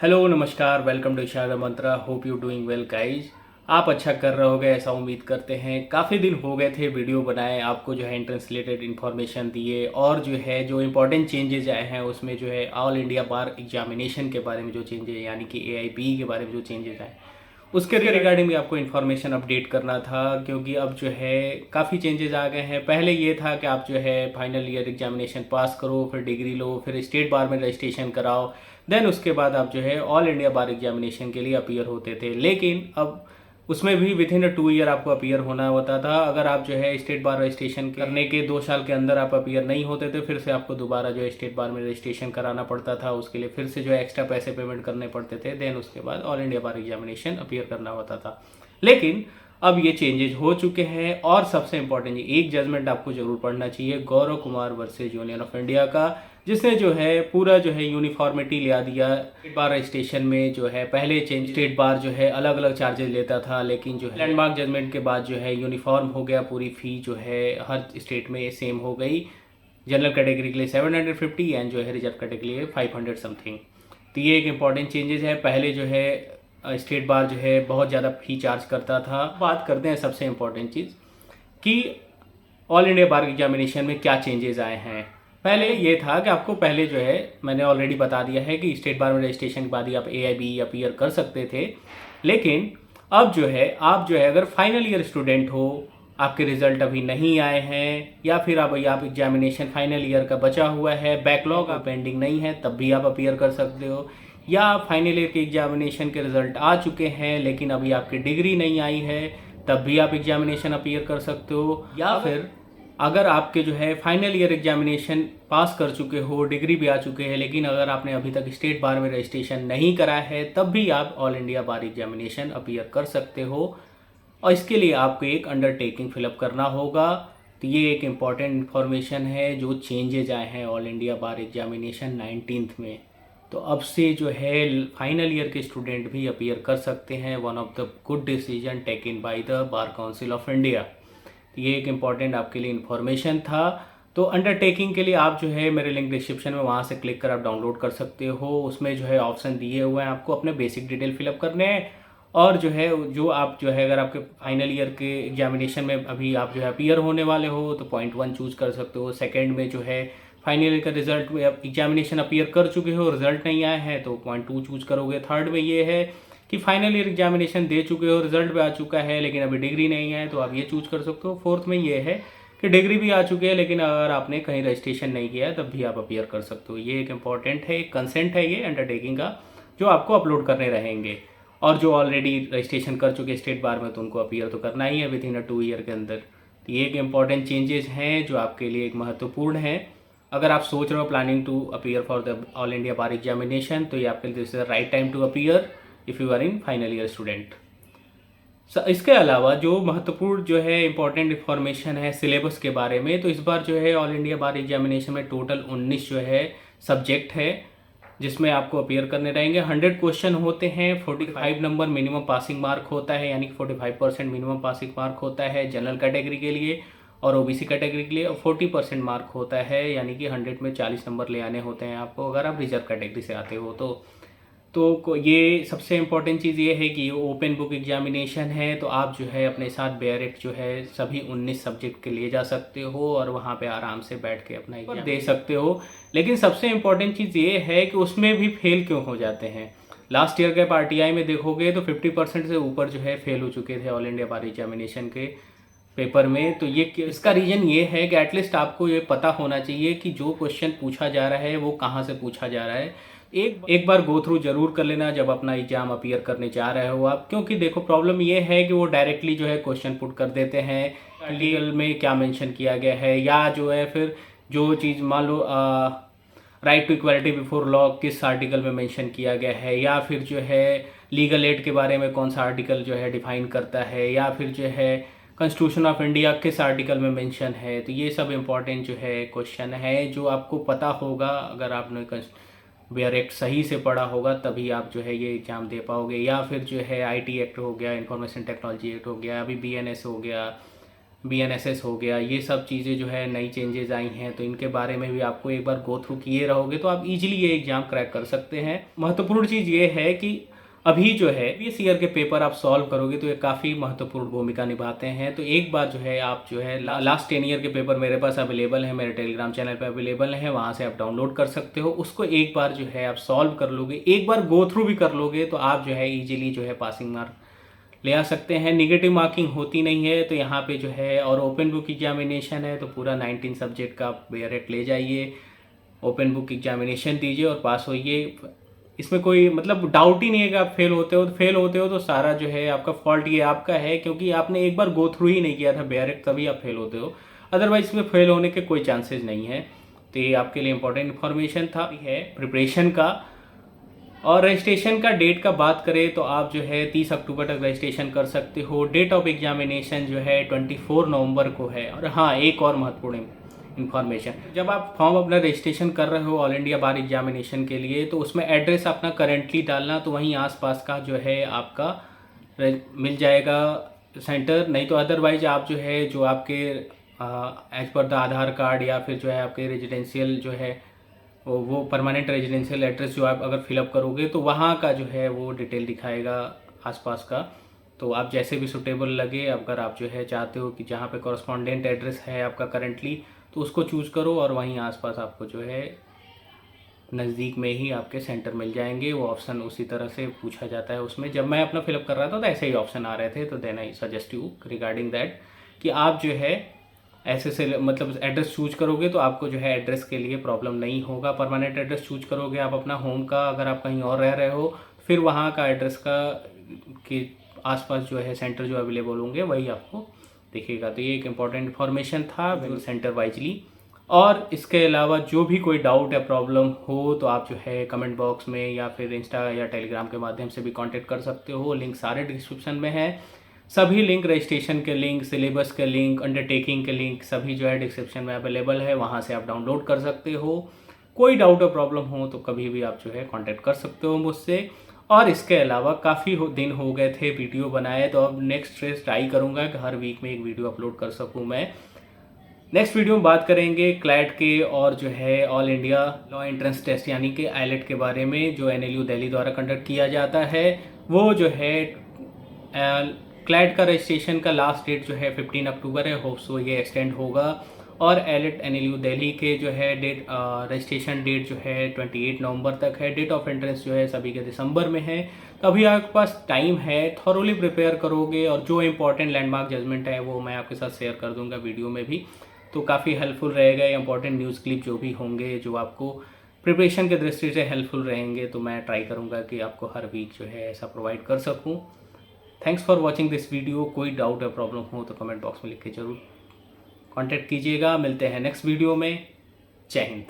Hello नमस्कार, welcome to Ishara Mantra. Hope you doing well guys. आप अच्छा कर रहे होगे ऐसा उम्मीद करते हैं। काफ़ी दिन हो गए थे वीडियो बनाए, आपको जो है एंट्रेंस रिलेटेड इन्फॉर्मेशन दिए और जो इम्पोर्टेंट चेंजेज आए हैं उसमें जो है ऑल इंडिया बार एग्जामिनेशन के बारे में जो चेंजेज यानी कि AIB के बारे में जो चेंजेज आए उसके रिगार्डिंग भी आपको इन्फॉर्मेशन अपडेट करना था, क्योंकि अब जो है काफ़ी चेंजेस आ गए हैं। पहले ये था कि आप जो है फाइनल ईयर एग्जामिनेशन पास करो, फिर डिग्री लो, फिर स्टेट बार में रजिस्ट्रेशन कराओ, देन उसके बाद आप जो है ऑल इंडिया बार एग्जामिनेशन के लिए अपीयर होते थे। लेकिन अब उसमें भी विद इन 2 ईयर आपको अपीयर होना होता था। अगर आप जो है स्टेट बार रजिस्ट्रेशन करने के 2 साल के अंदर आप अपीयर नहीं होते थे, फिर से आपको दोबारा जो है स्टेट बार में रजिस्ट्रेशन कराना पड़ता था। उसके लिए फिर से जो है एक्स्ट्रा पैसे पेमेंट करने पड़ते थे। देन उसके बाद all India Bar examination appear करना होता था। लेकिन अब ये चेंजेज हो चुके हैं और सबसे इंपॉर्टेंट एक जजमेंट आपको जरूर पढ़ना चाहिए, Gaurav Kumar versus Union of India का, जिसने जो है पूरा जो है यूनिफॉर्मिटी ला दिया। बार रजिस्ट्रेशन में जो है पहले चेंज स्टेट बार जो है अलग अलग चार्जेस लेता था, लेकिन जो है लैंडमार्क जजमेंट के बाद जो है यूनिफॉर्म हो गया। पूरी फी जो है हर स्टेट में सेम हो गई। जनरल कैटेगरी के लिए 750 एंड जो है रिजर्व कैटेगरी के लिए 500 समथिंग। तो ये एक इम्पॉर्टेंट चेंजेस है। पहले जो है स्टेट बार जो है बहुत ज़्यादा फी चार्ज करता था। बात करते हैं सबसे इम्पॉर्टेंट चीज़ कि ऑल इंडिया बार एग्जामिनेशन में क्या चेंजेस आए हैं। पहले ये था कि आपको पहले जो है मैंने ऑलरेडी बता दिया है कि स्टेट बार में रजिस्ट्रेशन के बाद ही आप AIB अपीयर कर सकते थे। लेकिन अब जो है आप जो है अगर फाइनल ईयर स्टूडेंट हो, आपके रिजल्ट अभी नहीं आए हैं, या फिर आप एग्जामिनेशन फाइनल ईयर का बचा हुआ है, बैकलॉग आप पेंडिंग नहीं है, तब भी आप अपीयर कर सकते हो। या फाइनल ईयर के एग्जामिनेशन के रिजल्ट आ चुके हैं लेकिन अभी आपकी डिग्री नहीं आई है, तब भी आप एग्जामिनेशन अपीयर कर सकते हो। या फिर अगर आपके जो है फाइनल ईयर एग्जामिनेशन पास कर चुके हो, डिग्री भी आ चुके हैं, लेकिन अगर आपने अभी तक स्टेट बार में रजिस्ट्रेशन नहीं करा है, तब भी आप all India Bar examination appear कर सकते हो। और इसके लिए आपको एक अंडरटेकिंग फिलअप करना होगा। तो ये एक इम्पॉर्टेंट इन्फॉर्मेशन है जो चेंजेज आए हैं all India Bar examination 19th में। तो अब से जो है फाइनल ईयर के स्टूडेंट भी अपीयर कर सकते हैं। One of the good decision taken by the bar council of India. ये एक इम्पॉर्टेंट आपके लिए इन्फॉर्मेशन था। तो अंडरटेकिंग के लिए आप जो है मेरे लिंक डिस्क्रिप्शन में वहाँ से क्लिक कर आप डाउनलोड कर सकते हो। उसमें जो है ऑप्शन दिए हुए हैं, आपको अपने बेसिक डिटेल फिलअप करने हैं। और जो है जो आप जो है अगर आपके फाइनल ईयर के एग्जामिनेशन में अभी आप जो है अपीयर होने वाले हो तो .1 चूज़ कर सकते हो। सेकेंड में जो है फाइनल ईयर का रिजल्ट में एग्जामिनेशन अपीयर कर चुके हो, रिजल्ट नहीं आया है तो .2 चूज़ करोगे। थर्ड में ये है कि फाइनल ईयर एग्जामिनेशन दे चुके हो, रिजल्ट भी आ चुका है लेकिन अभी डिग्री नहीं है, तो आप ये चूज कर सकते हो। फोर्थ में ये है कि डिग्री भी आ चुकी है लेकिन अगर आपने कहीं रजिस्ट्रेशन नहीं किया है तब भी आप अपीयर कर सकते हो। ये एक इंपॉर्टेंट है, एक कंसेंट है ये अंडरटेकिंग का, जो आपको अपलोड करने रहेंगे। और जो ऑलरेडी रजिस्ट्रेशन कर चुके स्टेट बार में तो उनको अपीयर तो करना ही है विद इन 2 ईयर के अंदर। तो ये एक इम्पॉर्टेंट चेंजेस हैं जो आपके लिए एक महत्वपूर्ण है। अगर आप सोच रहे हो planning to appear for the All India Bar examination, तो ये आपके लिए this is the right time to appear if you are in final year student. इसके अलावा जो महत्वपूर्ण जो है इंपॉर्टेंट इन्फॉर्मेशन है सिलेबस के बारे में, तो इस बार जो है ऑल इंडिया बार एग्जामिनेशन में टोटल 19 जो है सब्जेक्ट है जिसमें आपको अपीयर करने रहेंगे। 100 क्वेश्चन होते हैं, 45 नंबर मिनिमम पासिंग मार्क होता है, यानी कि 45% मिनिमम पासिंग मार्क होता है जनरल कैटेगरी के लिए और OBC कैटेगरी के लिए। और 40% मार्क होता है, यानी कि 100 में 40 नंबर ले आने होते हैं आपको अगर आप रिजर्व कैटेगरी से आते हो तो ये सबसे इम्पॉर्टेंट चीज़ ये है कि ये ओपन बुक एग्जामिनेशन है। तो आप जो है अपने साथ बेयरेट जो है सभी 19 सब्जेक्ट के लिए जा सकते हो और वहाँ पे आराम से बैठ के अपना एग्जाम दे सकते हो। लेकिन सबसे इम्पॉर्टेंट चीज़ ये है कि उसमें भी फेल क्यों हो जाते हैं। लास्ट ईयर के RTI में देखोगे तो 50% से ऊपर जो है फेल हो चुके थे ऑल इंडिया बार एग्जामिनेशन के पेपर में। तो ये इसका रीज़न ये है कि एटलीस्ट आपको ये पता होना चाहिए कि जो क्वेश्चन पूछा जा रहा है वो कहाँ से पूछा जा रहा है। एक बार गो थ्रू जरूर कर लेना जब अपना एग्जाम अपीयर करने जा रहे हो आप, क्योंकि देखो प्रॉब्लम ये है कि वो डायरेक्टली जो है क्वेश्चन पुट कर देते हैं लीगल में क्या मेंशन किया गया है, या जो है फिर जो चीज़ मान लो right to equality before law किस आर्टिकल में मेंशन किया गया है, या फिर जो है लीगल एड के बारे में कौन सा आर्टिकल जो है डिफाइन करता है, या फिर जो है कॉन्स्टिट्यूशन ऑफ इंडिया किस आर्टिकल में मेंशन है। तो ये सब इम्पोर्टेंट जो है क्वेश्चन है जो आपको पता होगा। अगर आपने बेयर एक्ट सही से पढ़ा होगा तभी आप जो है ये एग्ज़ाम दे पाओगे। या फिर जो है IT एक्ट हो गया, इंफॉर्मेशन टेक्नोलॉजी एक्ट हो गया, अभी BNS हो गया, BNSS हो गया, ये सब चीज़ें जो है नई चेंजेस आई हैं, तो इनके बारे में भी आपको एक बार गो थ्रू किए रहोगे तो आप इजीली ये एग्ज़ाम क्रैक कर सकते हैं। महत्वपूर्ण चीज़ ये है कि अभी जो है प्रीवियस ईयर के पेपर आप सॉल्व करोगे तो ये काफ़ी महत्वपूर्ण भूमिका निभाते हैं। तो एक बार जो है आप जो है लास्ट 10 ईयर के पेपर मेरे पास अवेलेबल है, मेरे टेलीग्राम चैनल पे अवेलेबल है, वहाँ से आप डाउनलोड कर सकते हो। उसको एक बार जो है आप सॉल्व कर लोगे, एक बार गो थ्रू भी कर लोगे तो आप जो है ईजिली जो है पासिंग मार्क ले आ सकते हैं। निगेटिव मार्किंग होती नहीं है तो यहाँ पे जो है, और ओपन बुक एग्जामिनेशन है तो पूरा 19 सब्जेक्ट का आप बेयरेट ले जाइए, ओपन बुक एग्जामिनेशन दीजिए और पास होइए। इसमें कोई मतलब डाउट ही नहीं है कि आप फेल होते हो तो सारा जो है आपका फॉल्ट ये आपका है, क्योंकि आपने एक बार गो थ्रू ही नहीं किया था बेयरेट, तभी आप फेल होते हो। अदरवाइज इसमें फेल होने के कोई चांसेस नहीं है। तो ये आपके लिए इंपॉर्टेंट इन्फॉर्मेशन था है प्रिपरेशन का। और रजिस्ट्रेशन का डेट का बात करें तो आप जो है 30 अक्टूबर तक रजिस्ट्रेशन कर सकते हो। डेट ऑफ एग्जामिनेशन जो है 24 नवंबर को है। और हाँ, एक और महत्वपूर्ण इन्फॉर्मेशन, जब आप फॉर्म अपना रजिस्ट्रेशन कर रहे हो ऑल इंडिया बार एग्जामिनेशन के लिए तो उसमें एड्रेस अपना करेंटली डालना, तो वहीं आसपास का जो है आपका मिल जाएगा सेंटर। नहीं तो अदरवाइज आप जो है जो आपके as per the Aadhaar card या फिर जो है आपके रेजिडेंशियल जो है वो परमानेंट रेजिडेंशियल एड्रेस जो आप अगर फिलअप करोगे तो वहाँ का जो है वो डिटेल दिखाएगा आसपास का। तो आप जैसे भी सुटेबल लगे, अगर आप जो है चाहते हो कि जहाँ पे कॉरस्पॉन्डेंट एड्रेस है आपका करंटली, तो उसको चूज़ करो और वहीं आसपास आपको जो है नज़दीक में ही आपके सेंटर मिल जाएंगे। वो ऑप्शन उसी तरह से पूछा जाता है उसमें। जब मैं अपना फिलअप कर रहा था तो ऐसे ही ऑप्शन आ रहे थे, तो then I suggest you regarding that कि आप जो है ऐसे से मतलब एड्रेस चूज करोगे तो आपको जो है एड्रेस के लिए प्रॉब्लम नहीं होगा। परमानेंट एड्रेस चूज करोगे आप अपना होम का, अगर आप कहीं और रह रहे हो, फिर वहाँ का एड्रेस का कि आसपास जो है सेंटर जो अवेलेबल होंगे वही आपको दिखेगा। तो ये एक इम्पॉर्टेंट इन्फॉर्मेशन था सेंटर वाइजली। और इसके अलावा जो भी कोई डाउट या प्रॉब्लम हो तो आप जो है कमेंट बॉक्स में या फिर इंस्टा या टेलीग्राम के माध्यम से भी कांटेक्ट कर सकते हो। लिंक सारे डिस्क्रिप्शन में है। सभी लिंक, रजिस्ट्रेशन के लिंक, सिलेबस के लिंक, अंडरटेकिंग के लिंक सभी जो है डिस्क्रिप्शन में अवेलेबल है, वहाँ से आप डाउनलोड कर सकते हो। कोई डाउट और प्रॉब्लम हो तो कभी भी आप जो है कांटेक्ट कर सकते हो मुझसे। और इसके अलावा काफ़ी दिन हो गए थे वीडियो बनाए, तो अब नेक्स्ट फेज ट्राई करूँगा कि हर वीक में एक वीडियो अपलोड कर सकूँ मैं। नेक्स्ट वीडियो में बात करेंगे क्लैट के और जो है All India Law Entrance Test यानी कि आईलेट के बारे में, जो NLU दिल्ली द्वारा कंडक्ट किया जाता है। वो जो है क्लैट का रजिस्ट्रेशन का लास्ट डेट जो है 15 अक्टूबर है। होप्स वो ये एक्सटेंड होगा। और आईलेट NLU दिल्ली के जो है रजिस्ट्रेशन डेट जो है 28 नवंबर तक है। डेट ऑफ एंट्रेंस जो है सभी के दिसंबर में है। तो अभी आपके पास टाइम है, थॉरोली प्रिपेयर करोगे और जो इंपॉर्टेंट लैंडमार्क जजमेंट है वो मैं आपके साथ शेयर कर दूंगा वीडियो में भी, तो काफ़ी हेल्पफुल रहेगा। इंपॉर्टेंट न्यूज़ क्लिप जो भी होंगे जो आपको प्रिपरेशन के दृष्टि से हेल्पफुल रहेंगे, तो मैं ट्राई करूँगा कि आपको हर वीक जो है ऐसा प्रोवाइड कर सकूँ। Thanks for watching this video. कोई डाउट या प्रॉब्लम हो तो कमेंट बॉक्स में लिख के ज़रूर कॉन्टैक्ट कीजिएगा। मिलते हैं नेक्स्ट वीडियो में। जय हिंद।